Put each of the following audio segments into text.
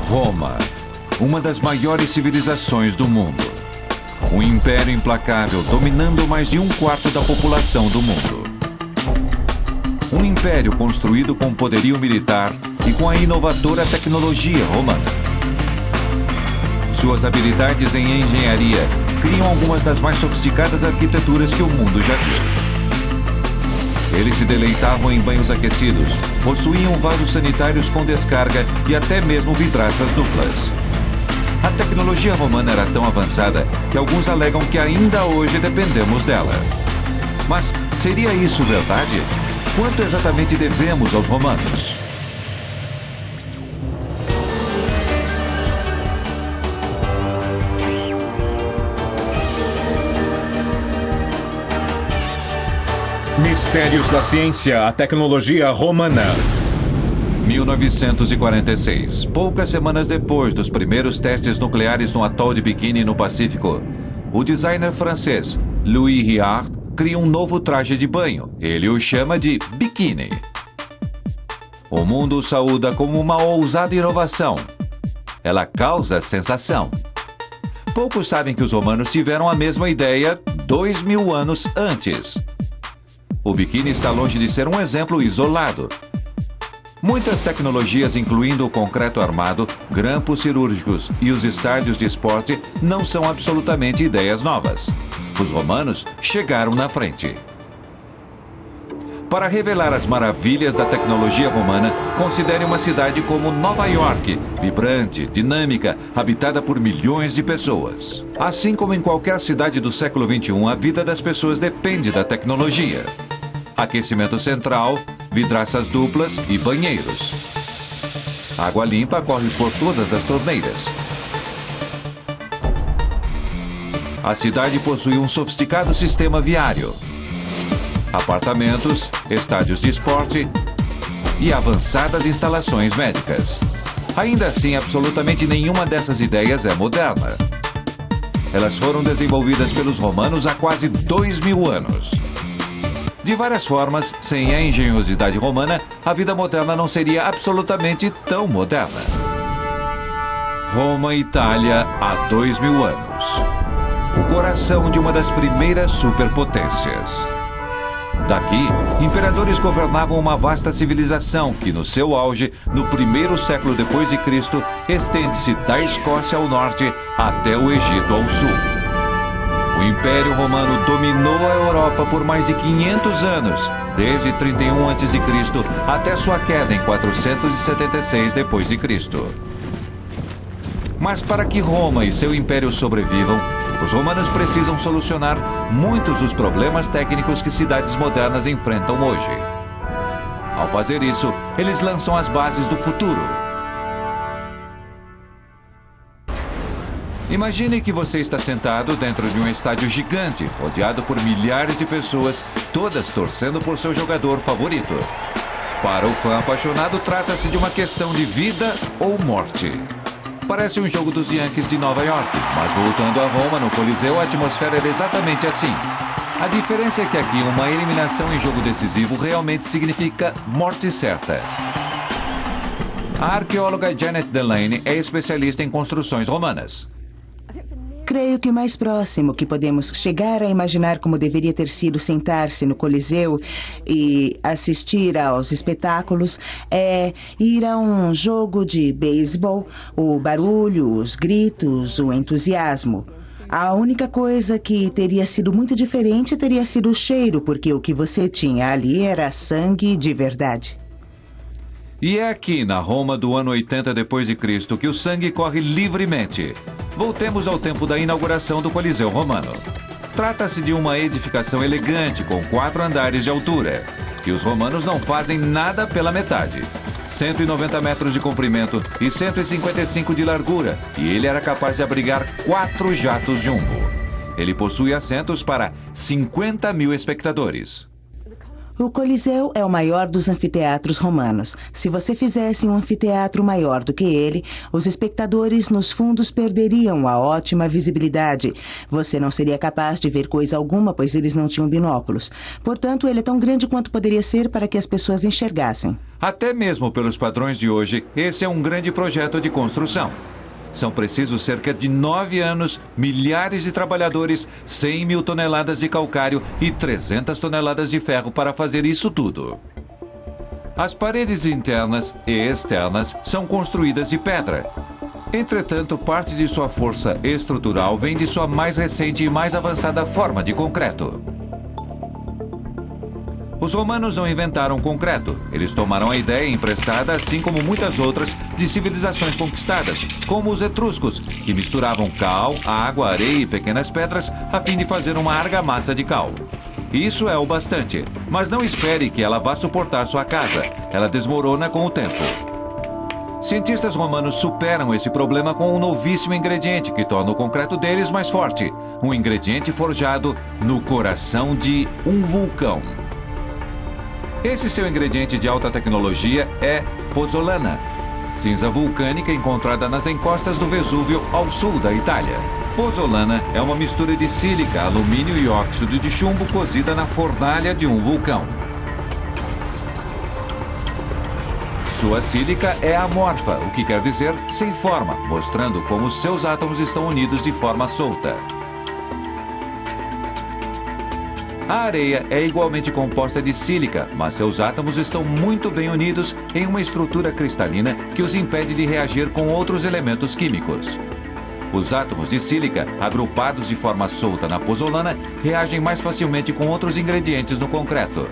Roma, uma das maiores civilizações do mundo. Um império implacável dominando mais de 1/4 da população do mundo. Um império construído com poderio militar e com a inovadora tecnologia romana. Suas habilidades em engenharia criam algumas das mais sofisticadas arquiteturas que o mundo já viu. Eles se deleitavam em banhos aquecidos, possuíam vasos sanitários com descarga e até mesmo vidraças duplas. A tecnologia romana era tão avançada que alguns alegam que ainda hoje dependemos dela. Mas seria isso verdade? Quanto exatamente devemos aos romanos? Mistérios da ciência, a tecnologia romana. 1946. Poucas semanas depois dos primeiros testes nucleares no atol de Bikini, no Pacífico, o designer francês Louis Réard cria um novo traje de banho. Ele o chama de Bikini. O mundo o saúda como uma ousada inovação. Ela causa sensação. Poucos sabem que os romanos tiveram a mesma ideia 2000 anos antes. O biquíni está longe de ser um exemplo isolado. Muitas tecnologias, incluindo o concreto armado, grampos cirúrgicos e os estádios de esporte, não são absolutamente ideias novas. Os romanos chegaram na frente. Para revelar as maravilhas da tecnologia romana, considere uma cidade como Nova York, vibrante, dinâmica, habitada por milhões de pessoas. Assim como em qualquer cidade do século XXI, a vida das pessoas depende da tecnologia. Aquecimento central, vidraças duplas e banheiros. Água limpa corre por todas as torneiras. A cidade possui um sofisticado sistema viário. Apartamentos, estádios de esporte e avançadas instalações médicas. Ainda assim, absolutamente nenhuma dessas ideias é moderna. Elas foram desenvolvidas pelos romanos há quase 2000 anos. De várias formas, sem a engenhosidade romana, a vida moderna não seria absolutamente tão moderna. Roma e Itália há 2000 anos. O coração de uma das primeiras superpotências. Daqui, imperadores governavam uma vasta civilização que, no seu auge, no primeiro século depois de Cristo, estende-se da Escócia ao norte até o Egito ao sul. O Império Romano dominou a Europa por mais de 500 anos, desde 31 a.C. até sua queda em 476 d.C. Mas para que Roma e seu império sobrevivam, os romanos precisam solucionar muitos dos problemas técnicos que cidades modernas enfrentam hoje. Ao fazer isso, eles lançam as bases do futuro. Imagine que você está sentado dentro de um estádio gigante, rodeado por milhares de pessoas, todas torcendo por seu jogador favorito. Para o fã apaixonado, trata-se de uma questão de vida ou morte. Parece um jogo dos Yankees de Nova York, mas voltando a Roma, no Coliseu, a atmosfera era exatamente assim. A diferença é que aqui uma eliminação em jogo decisivo realmente significa morte certa. A arqueóloga Janet Delaney é especialista em construções romanas. Creio que o mais próximo que podemos chegar a imaginar como deveria ter sido sentar-se no Coliseu e assistir aos espetáculos é ir a um jogo de beisebol, o barulho, os gritos, o entusiasmo. A única coisa que teria sido muito diferente teria sido o cheiro, porque o que você tinha ali era sangue de verdade. E é aqui, na Roma do ano 80 d.C., que o sangue corre livremente. Voltemos ao tempo da inauguração do Coliseu Romano. Trata-se de uma edificação elegante com 4 andares de altura. E os romanos não fazem nada pela metade. 190 metros de comprimento e 155 de largura. E ele era capaz de abrigar 4 jatos jumbo. Ele possui assentos para 50 mil espectadores. O Coliseu é o maior dos anfiteatros romanos. Se você fizesse um anfiteatro maior do que ele, os espectadores nos fundos perderiam a ótima visibilidade. Você não seria capaz de ver coisa alguma, pois eles não tinham binóculos. Portanto, ele é tão grande quanto poderia ser para que as pessoas enxergassem. Até mesmo pelos padrões de hoje, esse é um grande projeto de construção. São precisos cerca de 9 anos, milhares de trabalhadores, 100 mil toneladas de calcário e 300 toneladas de ferro para fazer isso tudo. As paredes internas e externas são construídas de pedra. Entretanto, parte de sua força estrutural vem de sua mais recente e mais avançada forma de concreto. Os romanos não inventaram concreto. Eles tomaram a ideia emprestada, assim como muitas outras, de civilizações conquistadas, como os etruscos, que misturavam cal, água, areia e pequenas pedras a fim de fazer uma argamassa de cal. Isso é o bastante, mas não espere que ela vá suportar sua casa. Ela desmorona com o tempo. Cientistas romanos superam esse problema com um novíssimo ingrediente que torna o concreto deles mais forte. Um ingrediente forjado no coração de um vulcão. Esse seu ingrediente de alta tecnologia é pozzolana, cinza vulcânica encontrada nas encostas do Vesúvio ao sul da Itália. Pozzolana é uma mistura de sílica, alumínio e óxido de chumbo cozida na fornalha de um vulcão. Sua sílica é amorfa, o que quer dizer sem forma, mostrando como seus átomos estão unidos de forma solta. A areia é igualmente composta de sílica, mas seus átomos estão muito bem unidos em uma estrutura cristalina que os impede de reagir com outros elementos químicos. Os átomos de sílica, agrupados de forma solta na pozzolana, reagem mais facilmente com outros ingredientes no concreto.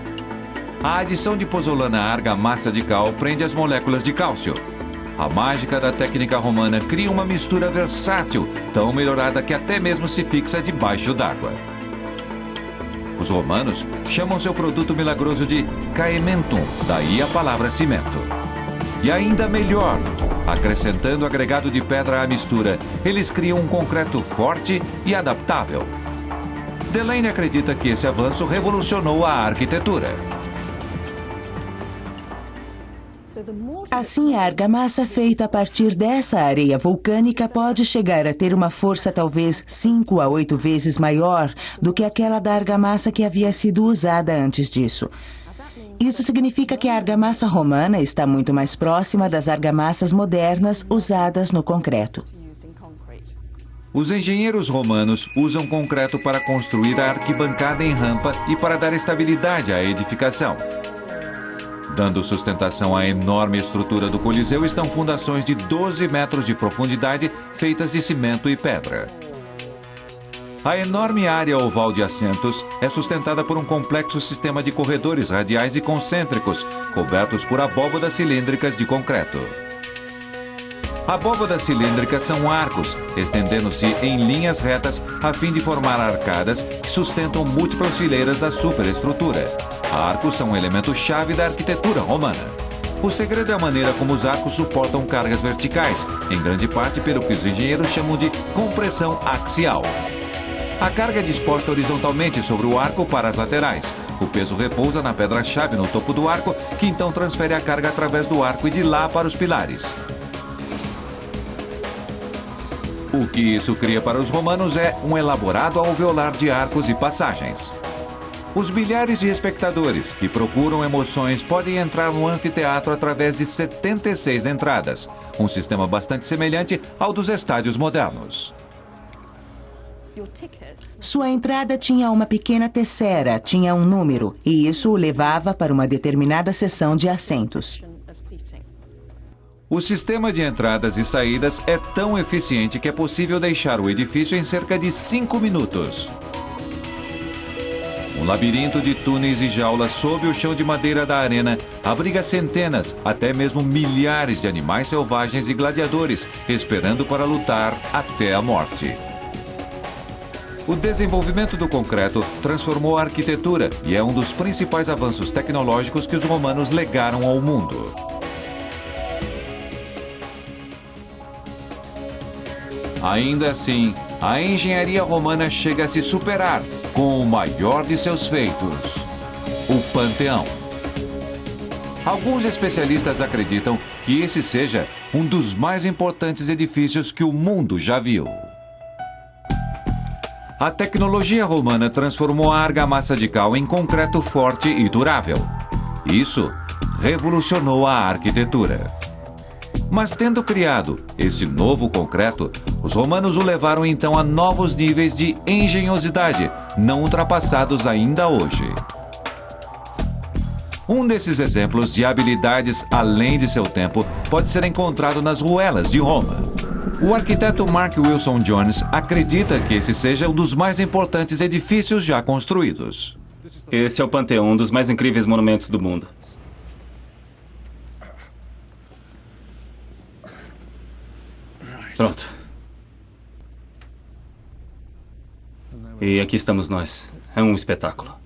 A adição de pozzolana à argamassa de cal prende as moléculas de cálcio. A mágica da técnica romana cria uma mistura versátil, tão melhorada que até mesmo se fixa debaixo d'água. Os romanos chamam seu produto milagroso de caementum, daí a palavra cimento. E ainda melhor, acrescentando agregado de pedra à mistura, eles criam um concreto forte e adaptável. Delaney acredita que esse avanço revolucionou a arquitetura. Assim, a argamassa feita a partir dessa areia vulcânica pode chegar a ter uma força talvez 5 a 8 vezes maior do que aquela da argamassa que havia sido usada antes disso. Isso significa que a argamassa romana está muito mais próxima das argamassas modernas usadas no concreto. Os engenheiros romanos usam concreto para construir a arquibancada em rampa e para dar estabilidade à edificação. Dando sustentação à enorme estrutura do Coliseu estão fundações de 12 metros de profundidade feitas de cimento e pedra. A enorme área oval de assentos é sustentada por um complexo sistema de corredores radiais e concêntricos, cobertos por abóbadas cilíndricas de concreto. Abóbadas cilíndricas são arcos, estendendo-se em linhas retas a fim de formar arcadas que sustentam múltiplas fileiras da superestrutura. Arcos são um elemento-chave da arquitetura romana. O segredo é a maneira como os arcos suportam cargas verticais, em grande parte pelo que os engenheiros chamam de compressão axial. A carga é disposta horizontalmente sobre o arco para as laterais. O peso repousa na pedra-chave no topo do arco, que então transfere a carga através do arco e de lá para os pilares. O que isso cria para os romanos é um elaborado alveolar de arcos e passagens. Os milhares de espectadores que procuram emoções podem entrar no anfiteatro através de 76 entradas, um sistema bastante semelhante ao dos estádios modernos. Sua entrada tinha uma pequena tessera, tinha um número, e isso o levava para uma determinada seção de assentos. O sistema de entradas e saídas é tão eficiente que é possível deixar o edifício em cerca de 5 minutos. Um labirinto de túneis e jaulas sob o chão de madeira da arena abriga centenas, até mesmo milhares de animais selvagens e gladiadores, esperando para lutar até a morte. O desenvolvimento do concreto transformou a arquitetura e é um dos principais avanços tecnológicos que os romanos legaram ao mundo. Ainda assim, a engenharia romana chega a se superar com o maior de seus feitos. o Panteão. Alguns especialistas acreditam que esse seja um dos mais importantes edifícios que o mundo já viu. A tecnologia romana transformou a argamassa de cal em concreto forte e durável. Isso revolucionou a arquitetura. Mas tendo criado esse novo concreto, os romanos o levaram então a novos níveis de engenhosidade, não ultrapassados ainda hoje. Um desses exemplos de habilidades além de seu tempo pode ser encontrado nas ruelas de Roma. O arquiteto Mark Wilson Jones acredita que esse seja um dos mais importantes edifícios já construídos. Esse é o Panteão, um dos mais incríveis monumentos do mundo. Pronto. E aqui estamos nós. É um espetáculo.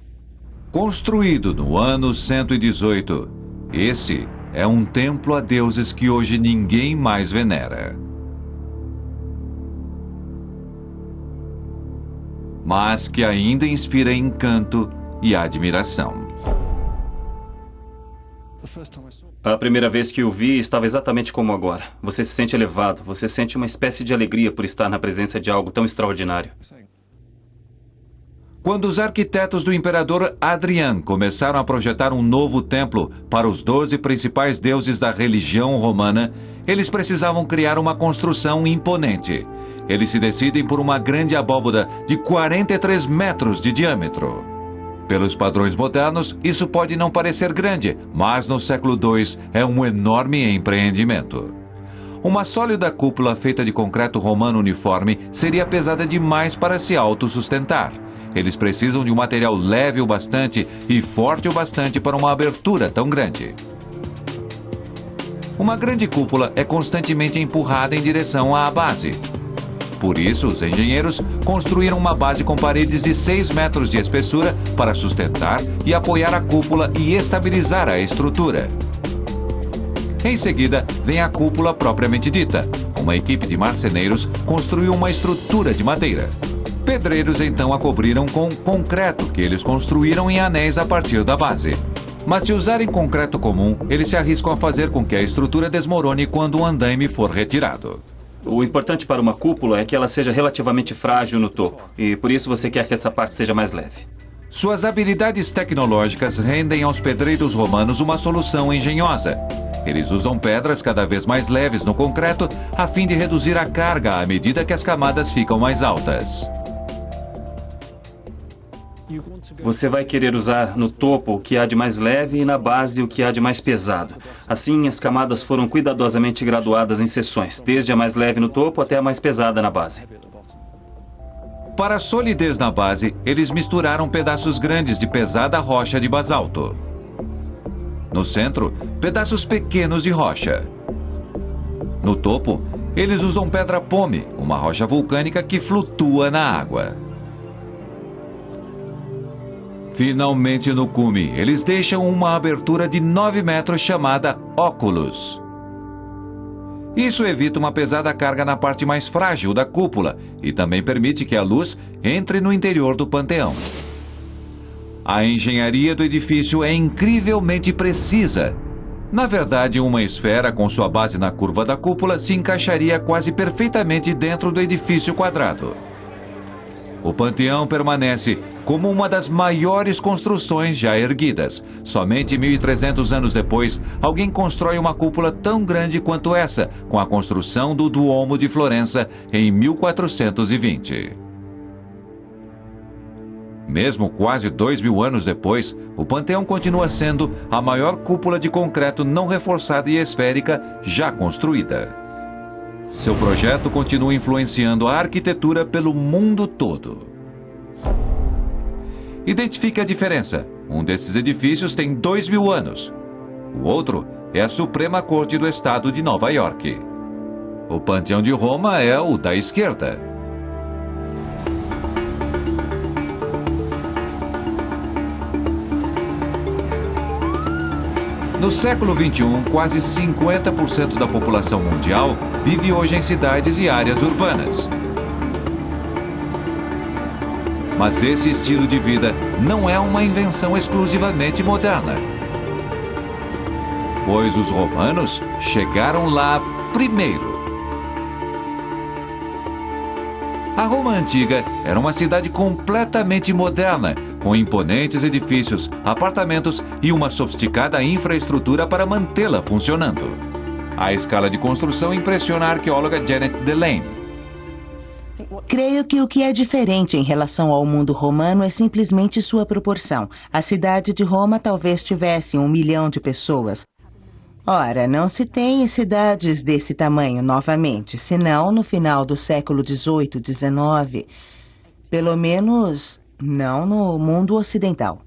Construído no ano 118, esse é um templo a deuses que hoje ninguém mais venera. Mas que ainda inspira encanto e admiração. A primeira vez que o vi estava exatamente como agora. Você se sente elevado, você sente uma espécie de alegria por estar na presença de algo tão extraordinário. Quando os arquitetos do imperador Adriano começaram a projetar um novo templo para os 12 principais deuses da religião romana, eles precisavam criar uma construção imponente. Eles se decidem por uma grande abóbada de 43 metros de diâmetro. Pelos padrões modernos, isso pode não parecer grande, mas no século II é um enorme empreendimento. Uma sólida cúpula feita de concreto romano uniforme seria pesada demais para se autossustentar. Eles precisam de um material leve o bastante e forte o bastante para uma abertura tão grande. Uma grande cúpula é constantemente empurrada em direção à base. Por isso, os engenheiros construíram uma base com paredes de 6 metros de espessura para sustentar e apoiar a cúpula e estabilizar a estrutura. Em seguida, vem a cúpula propriamente dita. Uma equipe de marceneiros construiu uma estrutura de madeira. Pedreiros então a cobriram com concreto que eles construíram em anéis a partir da base. Mas se usarem concreto comum, eles se arriscam a fazer com que a estrutura desmorone quando o andaime for retirado. O importante para uma cúpula é que ela seja relativamente frágil no topo, e por isso você quer que essa parte seja mais leve. Suas habilidades tecnológicas rendem aos pedreiros romanos uma solução engenhosa. Eles usam pedras cada vez mais leves no concreto a fim de reduzir a carga à medida que as camadas ficam mais altas. Você vai querer usar no topo o que há de mais leve e na base o que há de mais pesado. Assim, as camadas foram cuidadosamente graduadas em seções, desde a mais leve no topo até a mais pesada na base. Para a solidez na base, eles misturaram pedaços grandes de pesada rocha de basalto. No centro, pedaços pequenos de rocha. No topo, eles usam pedra pome, uma rocha vulcânica que flutua na água. Finalmente, no cume, eles deixam uma abertura de 9 metros chamada óculos. Isso evita uma pesada carga na parte mais frágil da cúpula e também permite que a luz entre no interior do panteão. A engenharia do edifício é incrivelmente precisa. Na verdade, uma esfera com sua base na curva da cúpula se encaixaria quase perfeitamente dentro do edifício quadrado. O panteão permanece como uma das maiores construções já erguidas. Somente 1.300 anos depois, alguém constrói uma cúpula tão grande quanto essa, com a construção do Duomo de Florença em 1420. Mesmo quase 2.000 anos depois, o panteão continua sendo a maior cúpula de concreto não reforçada e esférica já construída. Seu projeto continua influenciando a arquitetura pelo mundo todo. Identifique a diferença. Um desses edifícios tem 2.000 anos. O outro é a Suprema Corte do Estado de Nova York. O Panteão de Roma é o da esquerda. No século XXI, quase 50% da população mundial vive hoje em cidades e áreas urbanas. Mas esse estilo de vida não é uma invenção exclusivamente moderna, pois os romanos chegaram lá primeiro. A Roma antiga era uma cidade completamente moderna, com imponentes edifícios, apartamentos e uma sofisticada infraestrutura para mantê-la funcionando. A escala de construção impressiona a arqueóloga Janet Delane. Creio que o que é diferente em relação ao mundo romano é simplesmente sua proporção. A cidade de Roma talvez tivesse 1 milhão de pessoas. Ora, não se tem cidades desse tamanho novamente, senão no final do século XVIII, XIX. Pelo menos, não no mundo ocidental.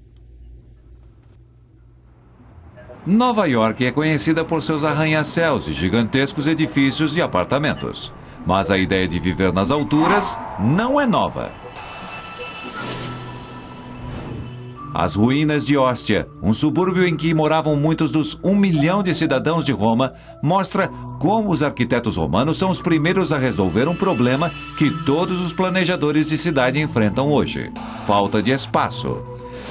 Nova York é conhecida por seus arranha-céus e gigantescos edifícios de apartamentos. Mas a ideia de viver nas alturas não é nova. As ruínas de Ostia, um subúrbio em que moravam muitos dos 1 milhão de cidadãos de Roma, mostra como os arquitetos romanos são os primeiros a resolver um problema que todos os planejadores de cidade enfrentam hoje: falta de espaço.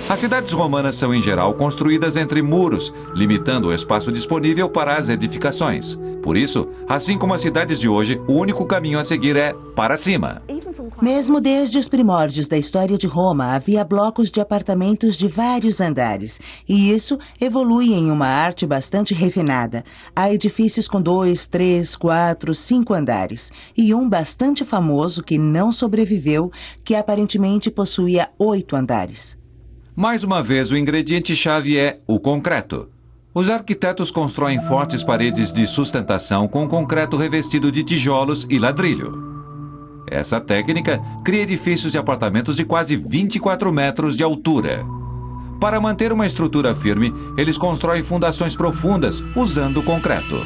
As cidades romanas são, em geral, construídas entre muros, limitando o espaço disponível para as edificações. Por isso, assim como as cidades de hoje, o único caminho a seguir é para cima. Mesmo desde os primórdios da história de Roma, havia blocos de apartamentos de vários andares. E isso evolui em uma arte bastante refinada. Há edifícios com 2, 3, 4, 5 andares. E um bastante famoso que não sobreviveu, que aparentemente possuía 8 andares. Mais uma vez, o ingrediente-chave é o concreto. Os arquitetos constroem fortes paredes de sustentação com concreto revestido de tijolos e ladrilho. Essa técnica cria edifícios de apartamentos de quase 24 metros de altura. Para manter uma estrutura firme, eles constroem fundações profundas usando concreto.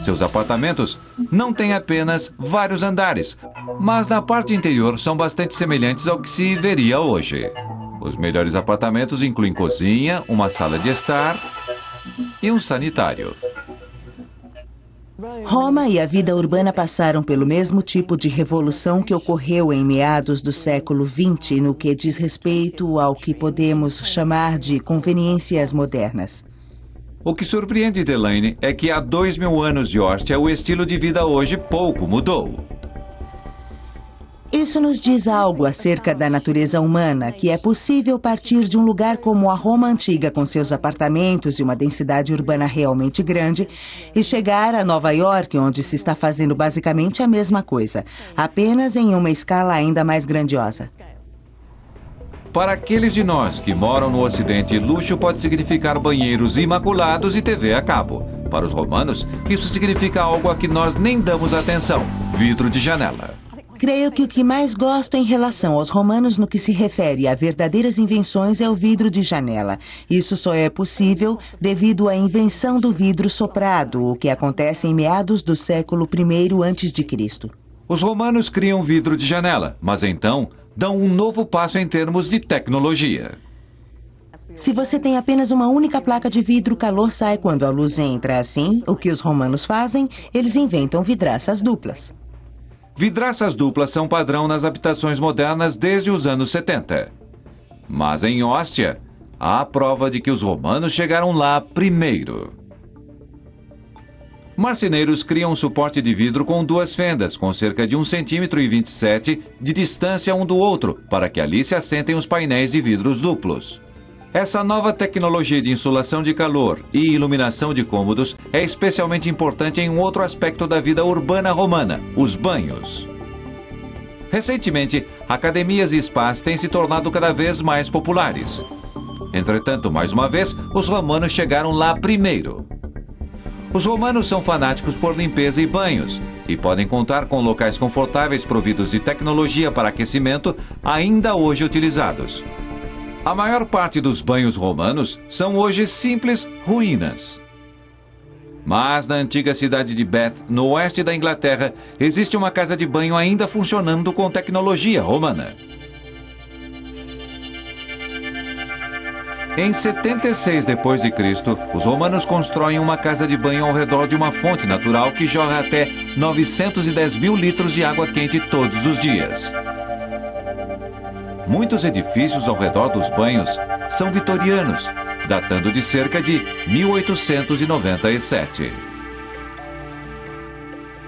Seus apartamentos não têm apenas vários andares, mas na parte interior são bastante semelhantes ao que se veria hoje. Os melhores apartamentos incluem cozinha, uma sala de estar e um sanitário. Roma e a vida urbana passaram pelo mesmo tipo de revolução que ocorreu em meados do século XX no que diz respeito ao que podemos chamar de conveniências modernas. O que surpreende Delane é que há 2.000 anos de Ostia, o estilo de vida hoje pouco mudou. Isso nos diz algo acerca da natureza humana, que é possível partir de um lugar como a Roma antiga, com seus apartamentos e uma densidade urbana realmente grande, e chegar a Nova York, onde se está fazendo basicamente a mesma coisa, apenas em uma escala ainda mais grandiosa. Para aqueles de nós que moram no Ocidente, luxo pode significar banheiros imaculados e TV a cabo. Para os romanos, isso significa algo a que nós nem damos atenção: vidro de janela. Creio que o que mais gosto em relação aos romanos no que se refere a verdadeiras invenções é o vidro de janela. Isso só é possível devido à invenção do vidro soprado, o que acontece em meados do século I a.C. Os romanos criam vidro de janela, mas então dão um novo passo em termos de tecnologia. Se você tem apenas uma única placa de vidro, o calor sai quando a luz entra. Assim, o que os romanos fazem? Eles inventam vidraças duplas. Vidraças duplas são padrão nas habitações modernas desde os anos 70. Mas em Ostia, há a prova de que os romanos chegaram lá primeiro. Marceneiros criam um suporte de vidro com 2 fendas, com cerca de 1,27 cm de distância um do outro, para que ali se assentem os painéis de vidros duplos. Essa nova tecnologia de insolação de calor e iluminação de cômodos é especialmente importante em um outro aspecto da vida urbana romana: os banhos. Recentemente, academias e spas têm se tornado cada vez mais populares. Entretanto, mais uma vez, os romanos chegaram lá primeiro. Os romanos são fanáticos por limpeza e banhos, e podem contar com locais confortáveis providos de tecnologia para aquecimento ainda hoje utilizados. A maior parte dos banhos romanos são hoje simples ruínas. Mas na antiga cidade de Bath, no oeste da Inglaterra, existe uma casa de banho ainda funcionando com tecnologia romana. Em 76 d.C., os romanos constroem uma casa de banho ao redor de uma fonte natural que jorra até 910 mil litros de água quente todos os dias. muitos edifícios ao redor dos banhos são vitorianos, datando de cerca de 1897.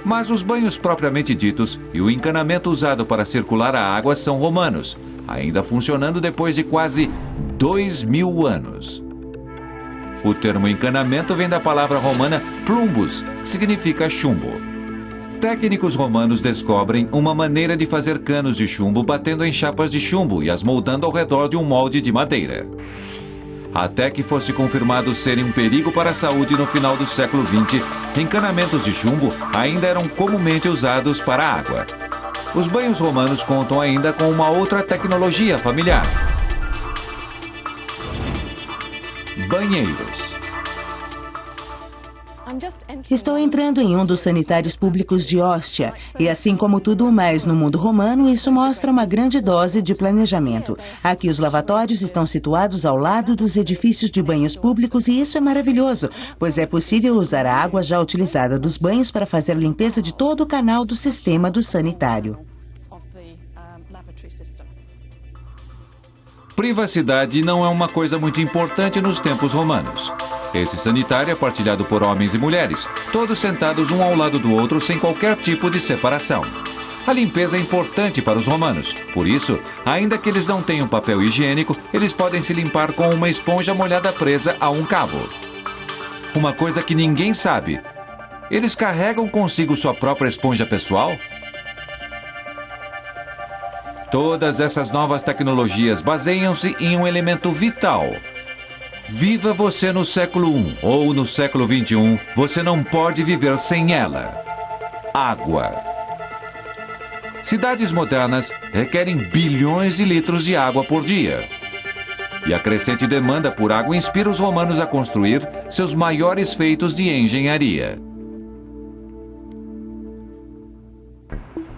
Mas os banhos propriamente ditos e o encanamento usado para circular a água são romanos, ainda funcionando depois de quase 2000 anos. O termo encanamento vem da palavra romana plumbus, que significa chumbo. Técnicos romanos descobrem uma maneira de fazer canos de chumbo batendo em chapas de chumbo e as moldando ao redor de um molde de madeira. Até que fosse confirmado serem um perigo para a saúde no final do século XX, encanamentos de chumbo ainda eram comumente usados para a água. Os banhos romanos contam ainda com uma outra tecnologia familiar: banheiros. Estou entrando em um dos sanitários públicos de Ostia, e assim como tudo mais no mundo romano, isso mostra uma grande dose de planejamento. Aqui os lavatórios estão situados ao lado dos edifícios de banhos públicos e isso é maravilhoso, pois é possível usar a água já utilizada dos banhos para fazer a limpeza de todo o canal do sistema do sanitário. Privacidade não é uma coisa muito importante nos tempos romanos. Esse sanitário é partilhado por homens e mulheres, todos sentados um ao lado do outro sem qualquer tipo de separação. A limpeza é importante para os romanos, por isso, ainda que eles não tenham papel higiênico, eles podem se limpar com uma esponja molhada presa a um cabo. Uma coisa que ninguém sabe: eles carregam consigo sua própria esponja pessoal? Todas essas novas tecnologias baseiam-se em um elemento vital. Viva você no século I ou no século XXI, você não pode viver sem ela. Água. Cidades modernas requerem bilhões de litros de água por dia. E a crescente demanda por água inspira os romanos a construir seus maiores feitos de engenharia.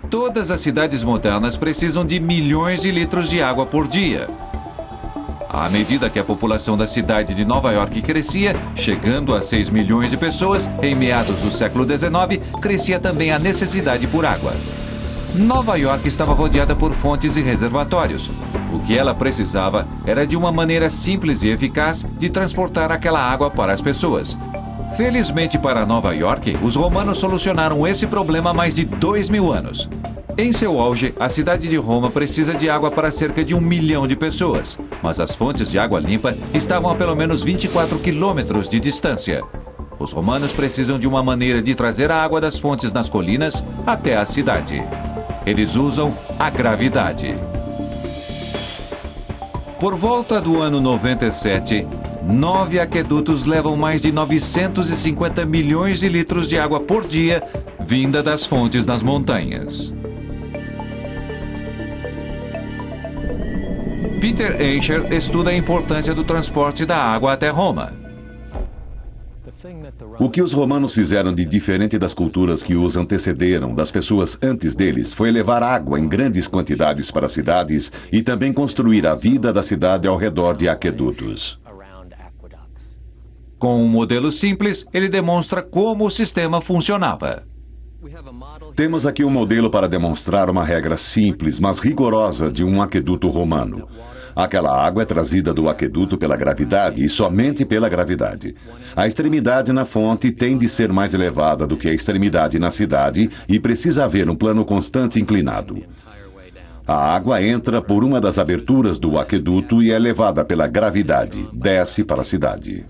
Todas as cidades modernas precisam de milhões de litros de água por dia. À medida que a população da cidade de Nova York crescia, chegando a 6 milhões de pessoas, em meados do século XIX, crescia também a necessidade por água. Nova York estava rodeada por fontes e reservatórios. O que ela precisava era de uma maneira simples e eficaz de transportar aquela água para as pessoas. Felizmente para Nova York, os romanos solucionaram esse problema há mais de 2000 anos. Em seu auge, a cidade de Roma precisa de água para cerca de 1 milhão de pessoas, mas as fontes de água limpa estavam a pelo menos 24 quilômetros de distância. Os romanos precisam de uma maneira de trazer a água das fontes nas colinas até a cidade. Eles usam a gravidade. Por volta do ano 97, 9 aquedutos levam mais de 950 milhões de litros de água por dia, vinda das fontes nas montanhas. Peter Eicher estuda a importância do transporte da água até Roma. O que os romanos fizeram de diferente das culturas que os antecederam, das pessoas antes deles, foi levar água em grandes quantidades para as cidades e também construir a vida da cidade ao redor de aquedutos. Com um modelo simples, ele demonstra como o sistema funcionava. Temos aqui um modelo para demonstrar uma regra simples, mas rigorosa de um aqueduto romano. Aquela água é trazida do aqueduto pela gravidade e somente pela gravidade. A extremidade na fonte tem de ser mais elevada do que a extremidade na cidade e precisa haver um plano constante inclinado. A água entra por uma das aberturas do aqueduto e é levada pela gravidade, desce para a cidade.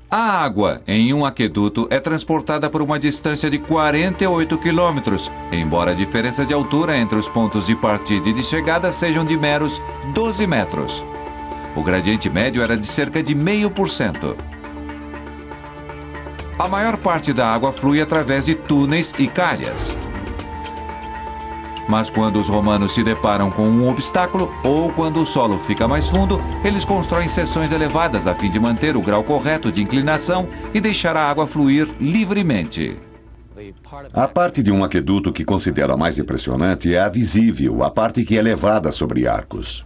A água em um aqueduto é transportada por uma distância de 48 quilômetros, embora a diferença de altura entre os pontos de partida e de chegada sejam de meros 12 metros. O gradiente médio era de cerca de 0,5%. A maior parte da água flui através de túneis e calhas. Mas quando os romanos se deparam com um obstáculo ou quando o solo fica mais fundo, eles constroem seções elevadas a fim de manter o grau correto de inclinação e deixar a água fluir livremente. A parte de um aqueduto que considero a mais impressionante é a visível, a parte que é levada sobre arcos.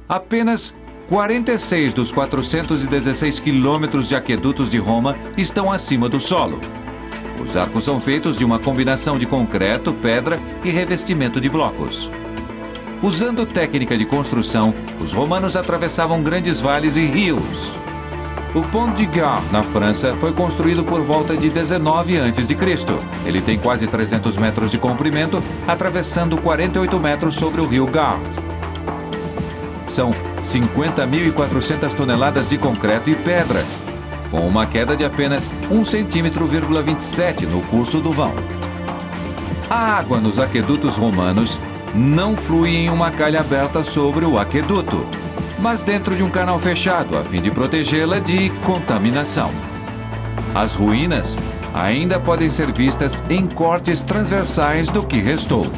Apenas 46 dos 416 quilômetros de aquedutos de Roma estão acima do solo. Os arcos são feitos de uma combinação de concreto, pedra e revestimento de blocos. Usando técnica de construção, os romanos atravessavam grandes vales e rios. O Pont de Gard, na França, foi construído por volta de 19 a.C. Ele tem quase 300 metros de comprimento, atravessando 48 metros sobre o rio Gard. São 50.400 toneladas de concreto e pedra, com uma queda de apenas 1,27 cm no curso do vão. A água nos aquedutos romanos não flui em uma calha aberta sobre o aqueduto, mas dentro de um canal fechado, a fim de protegê-la de contaminação. As ruínas ainda podem ser vistas em cortes transversais do que restou.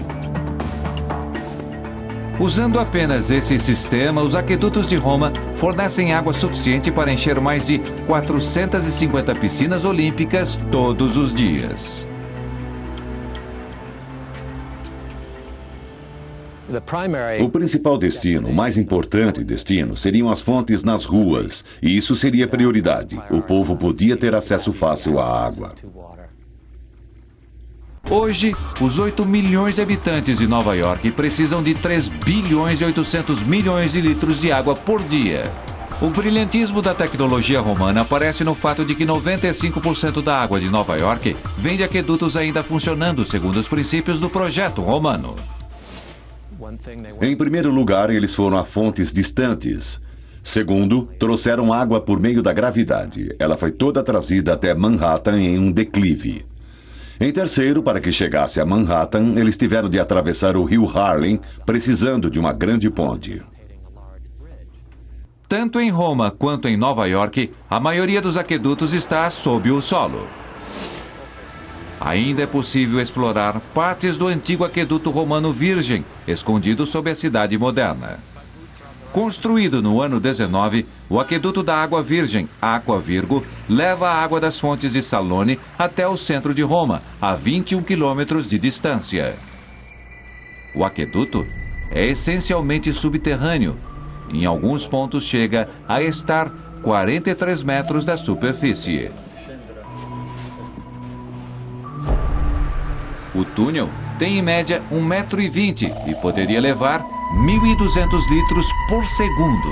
Usando apenas esse sistema, os aquedutos de Roma fornecem água suficiente para encher mais de 450 piscinas olímpicas todos os dias. O principal destino, o mais importante destino, seriam as fontes nas ruas, e isso seria prioridade. O povo podia ter acesso fácil à água. Hoje, os 8 milhões de habitantes de Nova York precisam de 3 bilhões e 800 milhões de litros de água por dia. O brilhantismo da tecnologia romana aparece no fato de que 95% da água de Nova York vem de aquedutos ainda funcionando segundo os princípios do projeto romano. Em primeiro lugar, eles foram a fontes distantes. Segundo, trouxeram água por meio da gravidade. Ela foi toda trazida até Manhattan em um declive. Em terceiro, para que chegasse a Manhattan, eles tiveram de atravessar o rio Harlem, precisando de uma grande ponte. Tanto em Roma quanto em Nova York, a maioria dos aquedutos está sob o solo. Ainda é possível explorar partes do antigo aqueduto romano virgem, escondido sob a cidade moderna. Construído no ano 19, o aqueduto da Água Virgem, Aqua Virgo, leva a água das fontes de Salone até o centro de Roma, a 21 quilômetros de distância. O aqueduto é essencialmente subterrâneo. Em alguns pontos chega a estar 43 metros da superfície. O túnel tem em média 1,20 m e poderia levar 1.200 litros por segundo.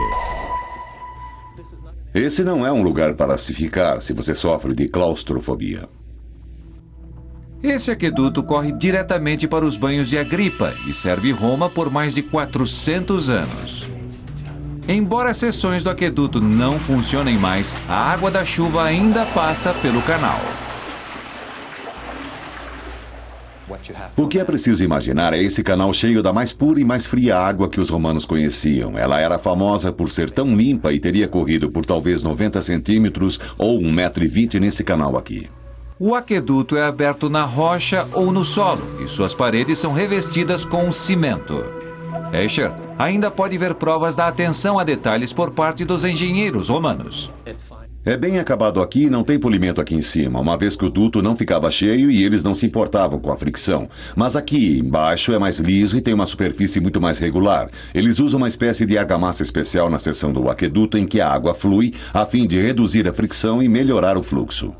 Esse não é um lugar para se ficar se você sofre de claustrofobia. Esse aqueduto corre diretamente para os banhos de Agripa e serve Roma por mais de 400 anos. Embora as seções do aqueduto não funcionem mais, a água da chuva ainda passa pelo canal. O que é preciso imaginar é esse canal cheio da mais pura e mais fria água que os romanos conheciam. Ela era famosa por ser tão limpa e teria corrido por talvez 90 centímetros ou 1,20 m nesse canal aqui. O aqueduto é aberto na rocha ou no solo e suas paredes são revestidas com cimento. Escher ainda pode ver provas da atenção a detalhes por parte dos engenheiros romanos. É bem acabado aqui e não tem polimento aqui em cima, uma vez que o duto não ficava cheio e eles não se importavam com a fricção. Mas aqui embaixo é mais liso e tem uma superfície muito mais regular. Eles usam uma espécie de argamassa especial na seção do aqueduto em que a água flui, a fim de reduzir a fricção e melhorar o fluxo.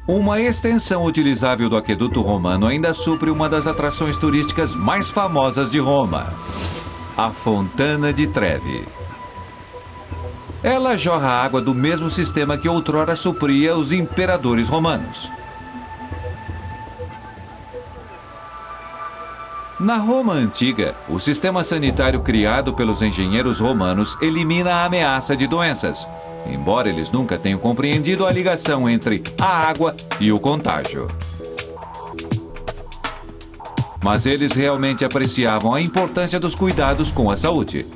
Uma extensão utilizável do aqueduto romano ainda supre uma das atrações turísticas mais famosas de Roma, a Fontana di Trevi. Ela jorra água do mesmo sistema que outrora supria os imperadores romanos. Na Roma antiga, o sistema sanitário criado pelos engenheiros romanos elimina a ameaça de doenças, embora eles nunca tenham compreendido a ligação entre a água e o contágio. Mas eles realmente apreciavam a importância dos cuidados com a saúde.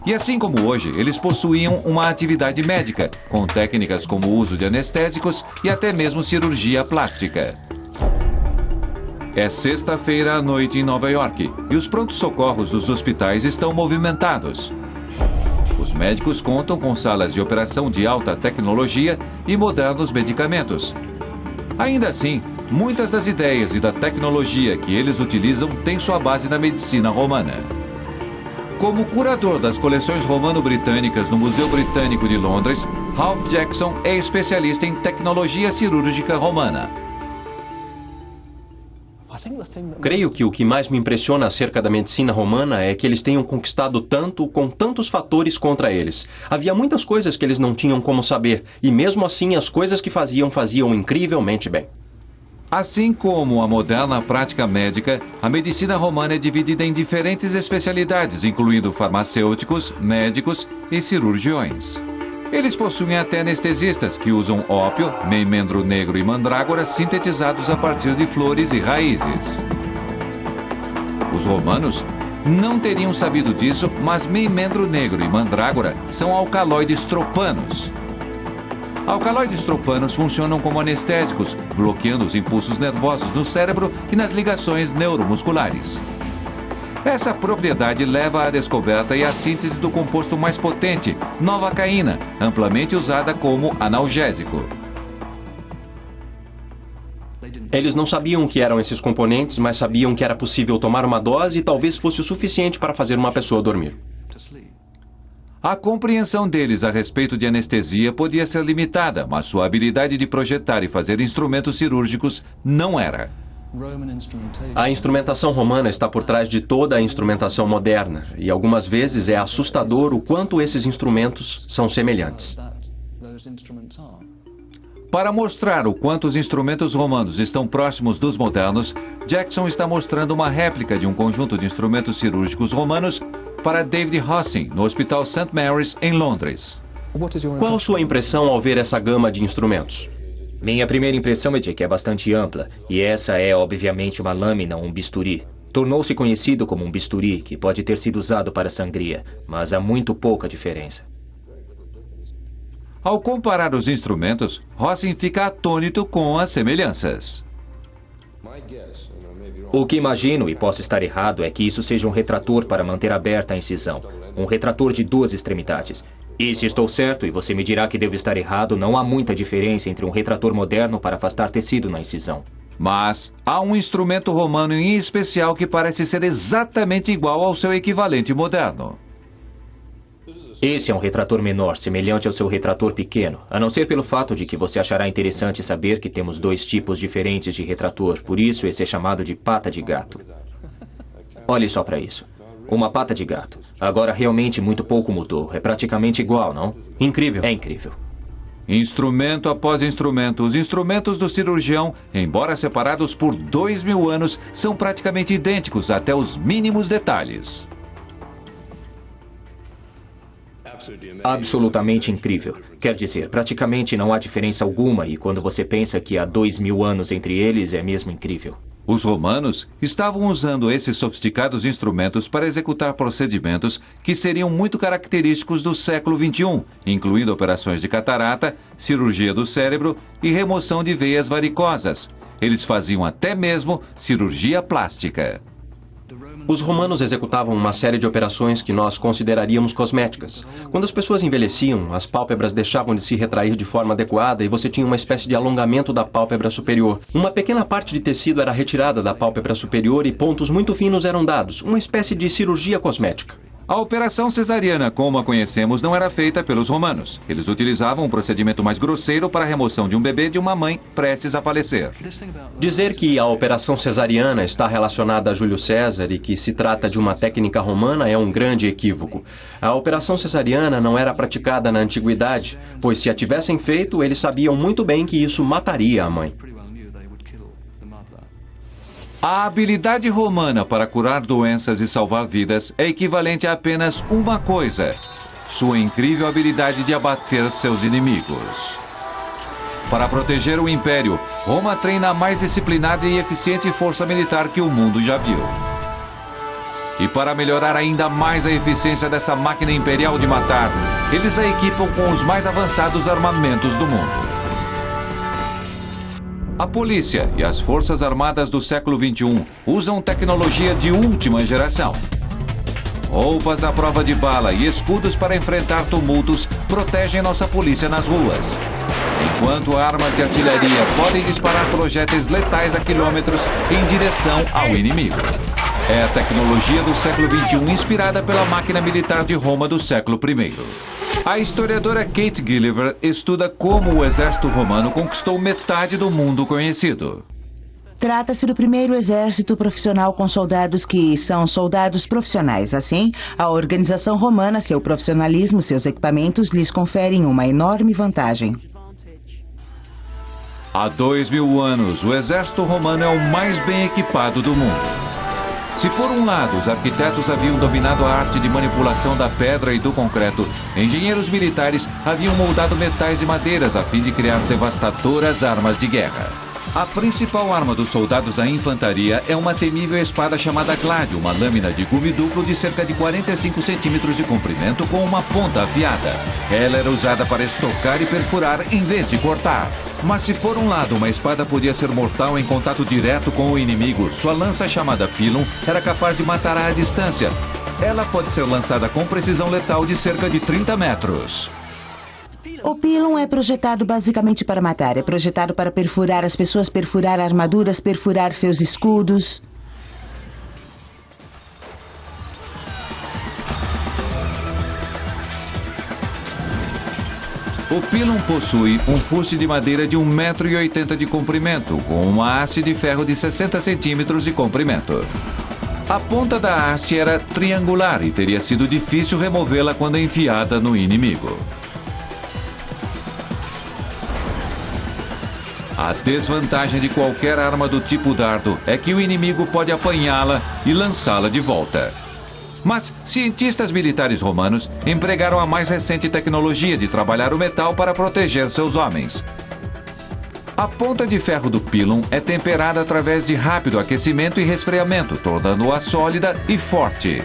E assim como hoje, eles possuíam uma atividade médica, com técnicas como o uso de anestésicos e até mesmo cirurgia plástica. É sexta-feira à noite em Nova York e os prontos-socorros dos hospitais estão movimentados. Os médicos contam com salas de operação de alta tecnologia e modernos medicamentos. Ainda assim, muitas das ideias e da tecnologia que eles utilizam têm sua base na medicina romana. Como curador das coleções romano-britânicas no Museu Britânico de Londres, Ralph Jackson é especialista em tecnologia cirúrgica romana. Creio que o que mais me impressiona acerca da medicina romana é que eles tenham conquistado tanto com tantos fatores contra eles. Havia muitas coisas que eles não tinham como saber, e mesmo assim as coisas que faziam incrivelmente bem. Assim como a moderna prática médica, a medicina romana é dividida em diferentes especialidades, incluindo farmacêuticos, médicos e cirurgiões. Eles possuem até anestesistas que usam ópio, meimendro negro e mandrágora sintetizados a partir de flores e raízes. Os romanos não teriam sabido disso, mas meimendro negro e mandrágora são alcaloides tropanos. Alcaloides tropanos funcionam como anestésicos, bloqueando os impulsos nervosos no cérebro e nas ligações neuromusculares. Essa propriedade leva à descoberta e à síntese do composto mais potente, novacaína, amplamente usada como analgésico. Eles não sabiam o que eram esses componentes, mas sabiam que era possível tomar uma dose e talvez fosse o suficiente para fazer uma pessoa dormir. A compreensão deles a respeito de anestesia podia ser limitada, mas sua habilidade de projetar e fazer instrumentos cirúrgicos não era. A instrumentação romana está por trás de toda a instrumentação moderna, e algumas vezes é assustador o quanto esses instrumentos são semelhantes. Para mostrar o quanto os instrumentos romanos estão próximos dos modernos, Jackson está mostrando uma réplica de um conjunto de instrumentos cirúrgicos romanos para David Hossin, no Hospital St. Mary's, em Londres. Qual sua impressão ao ver essa gama de instrumentos? Minha primeira impressão é de que é bastante ampla, e essa é obviamente uma lâmina, um bisturi. Tornou-se conhecido como um bisturi, que pode ter sido usado para sangria, mas há muito pouca diferença. Ao comparar os instrumentos, Hossin fica atônito com as semelhanças. O que imagino, e posso estar errado, é que isso seja um retrator para manter aberta a incisão. Um retrator de duas extremidades. E se estou certo, e você me dirá que devo estar errado, não há muita diferença entre um retrator moderno para afastar tecido na incisão. Mas há um instrumento romano em especial que parece ser exatamente igual ao seu equivalente moderno. Esse é um retrator menor, semelhante ao seu retrator pequeno, a não ser pelo fato de que você achará interessante saber que temos dois tipos diferentes de retrator, por isso esse é chamado de pata de gato. Olhe só para isso. Uma pata de gato. Agora realmente muito pouco mudou. É praticamente igual, não? Incrível. É incrível. Instrumento após instrumento, os instrumentos do cirurgião, embora separados por 2000 anos, são praticamente idênticos até os mínimos detalhes. Absolutamente incrível. Quer dizer, praticamente não há diferença alguma, e quando você pensa que há 2000 anos entre eles, é mesmo incrível. Os romanos estavam usando esses sofisticados instrumentos para executar procedimentos que seriam muito característicos do século XXI, incluindo operações de catarata, cirurgia do cérebro e remoção de veias varicosas. Eles faziam até mesmo cirurgia plástica. Os romanos executavam uma série de operações que nós consideraríamos cosméticas. Quando as pessoas envelheciam, as pálpebras deixavam de se retrair de forma adequada e você tinha uma espécie de alongamento da pálpebra superior. Uma pequena parte de tecido era retirada da pálpebra superior e pontos muito finos eram dados, uma espécie de cirurgia cosmética. A operação cesariana, como a conhecemos, não era feita pelos romanos. Eles utilizavam um procedimento mais grosseiro para a remoção de um bebê de uma mãe prestes a falecer. Dizer que a operação cesariana está relacionada a Júlio César e que se trata de uma técnica romana é um grande equívoco. A operação cesariana não era praticada na antiguidade, pois se a tivessem feito, eles sabiam muito bem que isso mataria a mãe. A habilidade romana para curar doenças e salvar vidas é equivalente a apenas uma coisa: sua incrível habilidade de abater seus inimigos. Para proteger o Império, Roma treina a mais disciplinada e eficiente força militar que o mundo já viu. E para melhorar ainda mais a eficiência dessa máquina imperial de matar, eles a equipam com os mais avançados armamentos do mundo. A polícia e as forças armadas do século XXI usam tecnologia de última geração. Roupas à prova de bala e escudos para enfrentar tumultos protegem nossa polícia nas ruas. Enquanto armas de artilharia podem disparar projéteis letais a quilômetros em direção ao inimigo. É a tecnologia do século XXI inspirada pela máquina militar de Roma do século I. A historiadora Kate Gilliver estuda como o exército romano conquistou metade do mundo conhecido. Trata-se do primeiro exército profissional com soldados que são soldados profissionais. Assim, a organização romana, seu profissionalismo, seus equipamentos lhes conferem uma enorme vantagem. Há 2000 anos, o exército romano é o mais bem equipado do mundo. Se por um lado os arquitetos haviam dominado a arte de manipulação da pedra e do concreto, engenheiros militares haviam moldado metais e madeiras a fim de criar devastadoras armas de guerra. A principal arma dos soldados da infantaria é uma temível espada chamada gládio, uma lâmina de gume duplo de cerca de 45 centímetros de comprimento com uma ponta afiada. Ela era usada para estocar e perfurar em vez de cortar. Mas se por um lado uma espada podia ser mortal em contato direto com o inimigo, sua lança chamada pilum era capaz de matar à distância. Ela pode ser lançada com precisão letal de cerca de 30 metros. O pilum é projetado basicamente para matar. É projetado para perfurar as pessoas, perfurar armaduras, perfurar seus escudos. O pilum possui um fuste de madeira de 1,80 m de comprimento, com uma haste de ferro de 60 centímetros de comprimento. A ponta da haste era triangular e teria sido difícil removê-la quando enfiada no inimigo. A desvantagem de qualquer arma do tipo dardo é que o inimigo pode apanhá-la e lançá-la de volta. Mas cientistas militares romanos empregaram a mais recente tecnologia de trabalhar o metal para proteger seus homens. A ponta de ferro do pilum é temperada através de rápido aquecimento e resfriamento, tornando-a sólida e forte.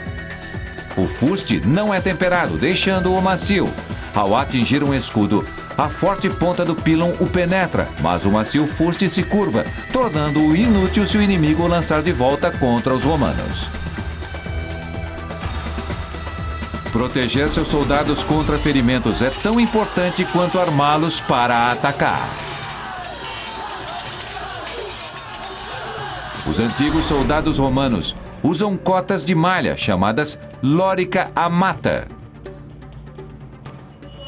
O fuste não é temperado, deixando-o macio. Ao atingir um escudo, a forte ponta do pilum o penetra, mas o macio fuste se curva, tornando-o inútil se o inimigo o lançar de volta contra os romanos. Proteger seus soldados contra ferimentos é tão importante quanto armá-los para atacar. Os antigos soldados romanos usam cotas de malha chamadas lorica amata.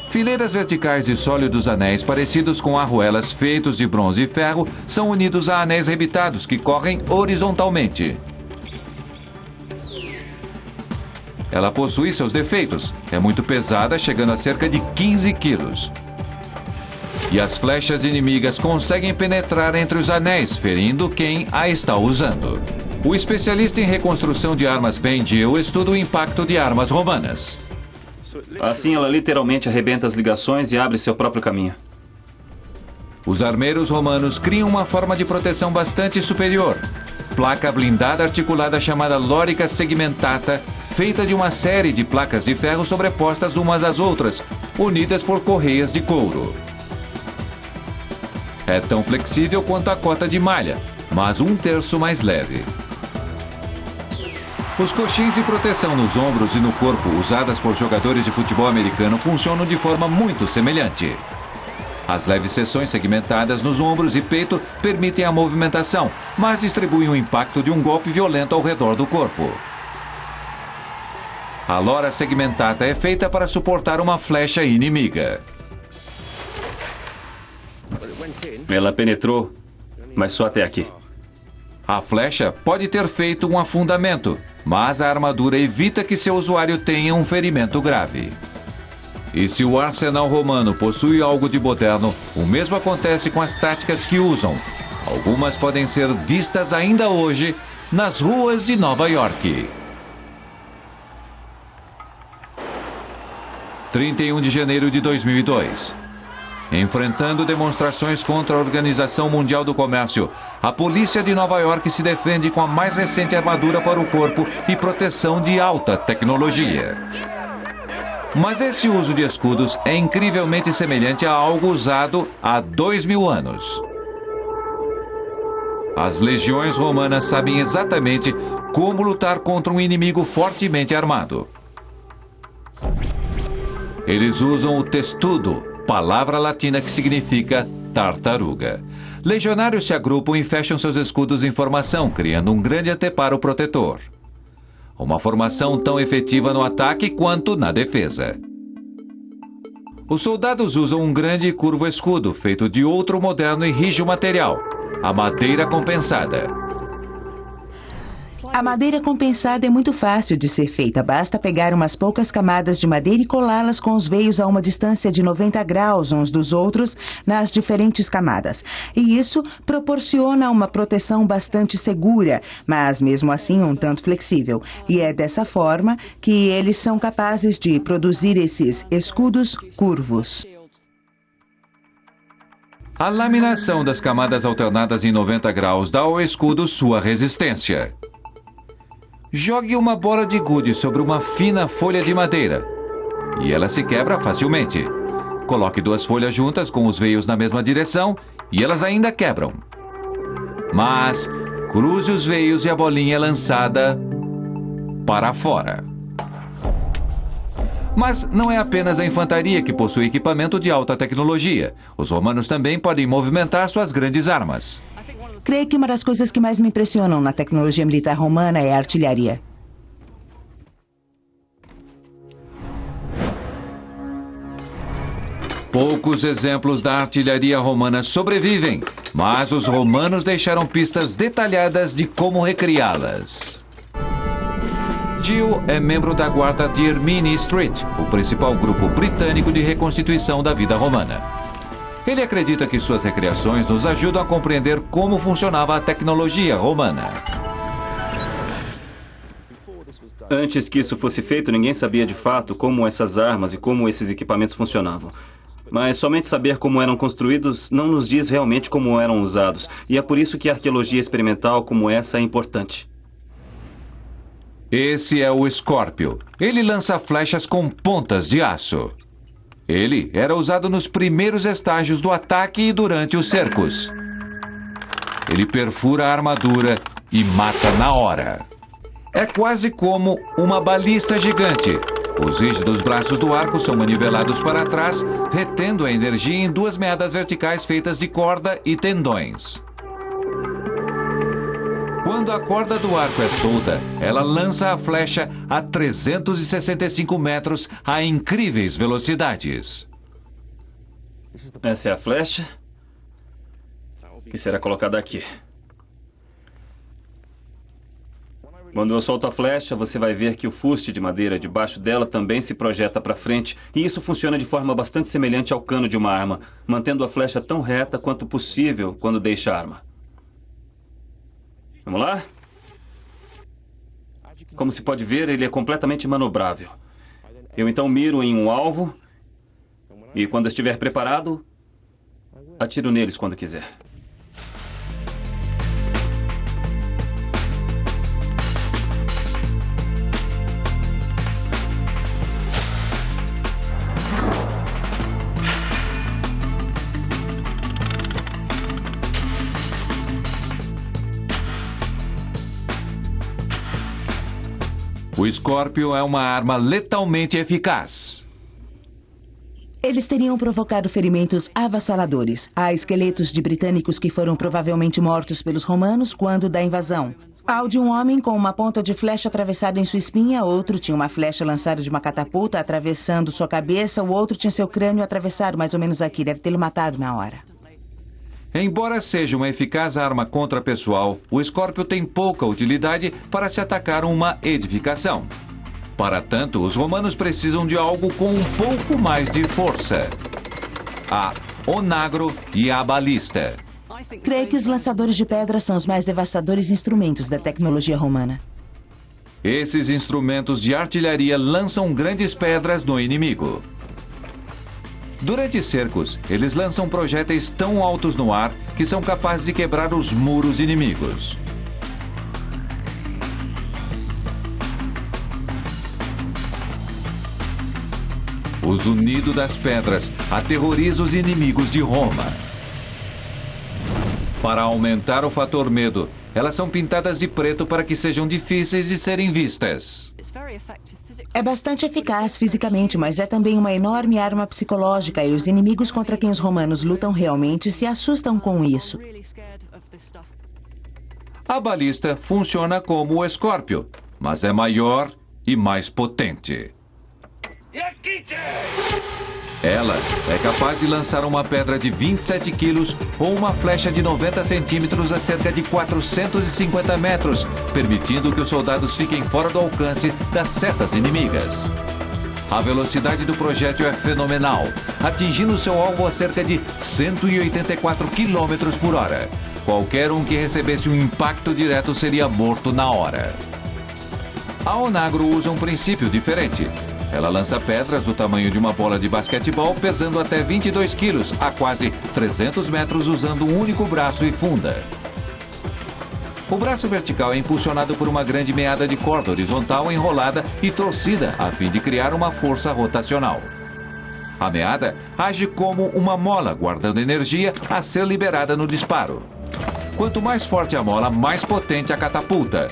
Fileiras verticais de sólidos anéis parecidos com arruelas feitos de bronze e ferro são unidos a anéis rebitados que correm horizontalmente. Ela possui seus defeitos. É muito pesada, chegando a cerca de 15 quilos. E as flechas inimigas conseguem penetrar entre os anéis, ferindo quem a está usando. O especialista em reconstrução de armas Ben Gill estuda o impacto de armas romanas. Assim ela literalmente arrebenta as ligações e abre seu próprio caminho. Os armeiros romanos criam uma forma de proteção bastante superior. Placa blindada articulada chamada lorica segmentata, feita de uma série de placas de ferro sobrepostas umas às outras, unidas por correias de couro. É tão flexível quanto a cota de malha, mas 1/3 mais leve. Os coxins de proteção nos ombros e no corpo usadas por jogadores de futebol americano funcionam de forma muito semelhante. As leves seções segmentadas nos ombros e peito permitem a movimentação, mas distribuem o impacto de um golpe violento ao redor do corpo. A lora segmentata é feita para suportar uma flecha inimiga. Ela penetrou, mas só até aqui. A flecha pode ter feito um afundamento, mas a armadura evita que seu usuário tenha um ferimento grave. E se o arsenal romano possui algo de moderno, o mesmo acontece com as táticas que usam. Algumas podem ser vistas ainda hoje nas ruas de Nova York. 31 de janeiro de 2002. Enfrentando demonstrações contra a Organização Mundial do Comércio, a polícia de Nova York se defende com a mais recente armadura para o corpo e proteção de alta tecnologia. Mas esse uso de escudos é incrivelmente semelhante a algo usado há 2000 anos. As legiões romanas sabem exatamente como lutar contra um inimigo fortemente armado. Eles usam o testudo, palavra latina que significa tartaruga. Legionários se agrupam e fecham seus escudos em formação, criando um grande anteparo protetor. Uma formação tão efetiva no ataque quanto na defesa. Os soldados usam um grande e curvo escudo, feito de outro moderno e rígido material. a madeira compensada. A madeira compensada é muito fácil de ser feita. Basta pegar umas poucas camadas de madeira e colá-las com os veios a uma distância de 90 graus uns dos outros nas diferentes camadas. E isso proporciona uma proteção bastante segura, mas mesmo assim um tanto flexível. E é dessa forma que eles são capazes de produzir esses escudos curvos. A laminação das camadas alternadas em 90 graus dá ao escudo sua resistência. Jogue uma bola de gude sobre uma fina folha de madeira e ela se quebra facilmente. Coloque duas folhas juntas com os veios na mesma direção e elas ainda quebram. Mas cruze os veios e a bolinha é lançada para fora. Mas não é apenas a infantaria que possui equipamento de alta tecnologia. Os romanos também podem movimentar suas grandes armas. Creio que uma das coisas que mais me impressionam na tecnologia militar romana é a artilharia. Poucos exemplos da artilharia romana sobrevivem, mas os romanos deixaram pistas detalhadas de como recriá-las. Gill é membro da guarda de Ermini Street, o principal grupo britânico de reconstituição da vida romana. Ele acredita que suas recriações nos ajudam a compreender como funcionava a tecnologia romana. Antes que isso fosse feito, ninguém sabia de fato como essas armas e como esses equipamentos funcionavam. Mas somente saber como eram construídos não nos diz realmente como eram usados. E é por isso que a arqueologia experimental como essa é importante. Esse é o Scorpio. Ele lança flechas com pontas de aço. Ele era usado nos primeiros estágios do ataque e durante os cercos. Ele perfura a armadura e mata na hora. É quase como uma balista gigante. Os rígidos braços do arco são manivelados para trás, retendo a energia em duas meadas verticais feitas de corda e tendões. Quando a corda do arco é solta, ela lança a flecha a 365 metros a incríveis velocidades. Essa é a flecha que será colocada aqui. Quando eu solto a flecha, você vai ver que o fuste de madeira debaixo dela também se projeta para frente, e isso funciona de forma bastante semelhante ao cano de uma arma, mantendo a flecha tão reta quanto possível quando deixa a arma. Vamos lá? Como se pode ver, ele é completamente manobrável. Eu então miro em um alvo e, quando estiver preparado, atiro neles quando quiser. O Scorpio é uma arma letalmente eficaz. Eles teriam provocado ferimentos avassaladores. Há esqueletos de britânicos que foram provavelmente mortos pelos romanos quando da invasão. Há o de um homem com uma ponta de flecha atravessada em sua espinha, outro tinha uma flecha lançada de uma catapulta atravessando sua cabeça, o outro tinha seu crânio atravessado mais ou menos aqui, deve tê-lo matado na hora. Embora seja uma eficaz arma contra pessoal, o Scorpio tem pouca utilidade para se atacar uma edificação. Para tanto, os romanos precisam de algo com um pouco mais de força. A onagro e a balista. Creio que os lançadores de pedra são os mais devastadores instrumentos da tecnologia romana. Esses instrumentos de artilharia lançam grandes pedras no inimigo. Durante cercos, eles lançam projéteis tão altos no ar que são capazes de quebrar os muros inimigos. O zunido das pedras aterroriza os inimigos de Roma. Para aumentar o fator medo, elas são pintadas de preto para que sejam difíceis de serem vistas. É bastante eficaz fisicamente, mas é também uma enorme arma psicológica e os inimigos contra quem os romanos lutam realmente se assustam com isso. A balista funciona como o Scorpio, mas é maior e mais potente. Ela é capaz de lançar uma pedra de 27 quilos ou uma flecha de 90 centímetros a cerca de 450 metros, permitindo que os soldados fiquem fora do alcance das setas inimigas. A velocidade do projétil é fenomenal, atingindo seu alvo a cerca de 184 km por hora. Qualquer um que recebesse um impacto direto seria morto na hora. A Onagro usa um princípio diferente. Ela lança pedras do tamanho de uma bola de basquetebol, pesando até 22 quilos, a quase 300 metros, usando um único braço e funda. O braço vertical é impulsionado por uma grande meada de corda horizontal enrolada e torcida, a fim de criar uma força rotacional. A meada age como uma mola, guardando energia a ser liberada no disparo. Quanto mais forte a mola, mais potente a catapulta.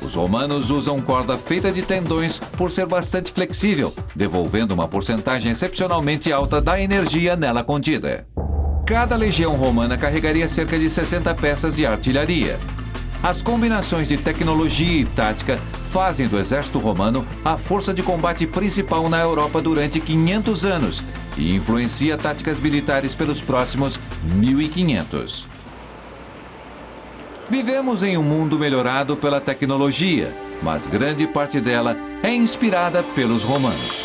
Os romanos usam corda feita de tendões por ser bastante flexível, devolvendo uma porcentagem excepcionalmente alta da energia nela contida. Cada legião romana carregaria cerca de 60 peças de artilharia. As combinações de tecnologia e tática fazem do exército romano a força de combate principal na Europa durante 500 anos e influencia táticas militares pelos próximos 1500. Vivemos em um mundo melhorado pela tecnologia, mas grande parte dela é inspirada pelos romanos.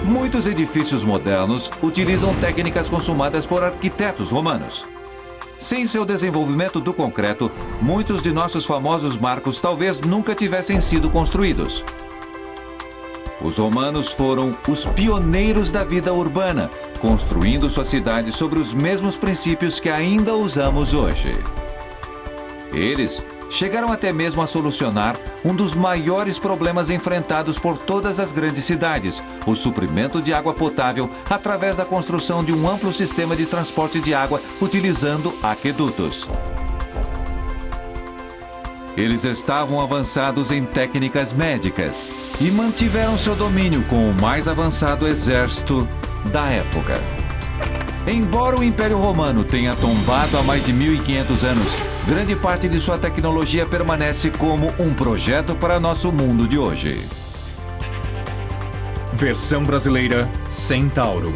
Muitos edifícios modernos utilizam técnicas consumadas por arquitetos romanos. Sem seu desenvolvimento do concreto, muitos de nossos famosos marcos talvez nunca tivessem sido construídos. Os romanos foram os pioneiros da vida urbana, construindo sua cidade sobre os mesmos princípios que ainda usamos hoje. Eles chegaram até mesmo a solucionar um dos maiores problemas enfrentados por todas as grandes cidades, o suprimento de água potável através da construção de um amplo sistema de transporte de água utilizando aquedutos. Eles estavam avançados em técnicas médicas e mantiveram seu domínio com o mais avançado exército da época. Embora o Império Romano tenha tombado há mais de 1500 anos, grande parte de sua tecnologia permanece como um projeto para nosso mundo de hoje. Versão brasileira Centauro.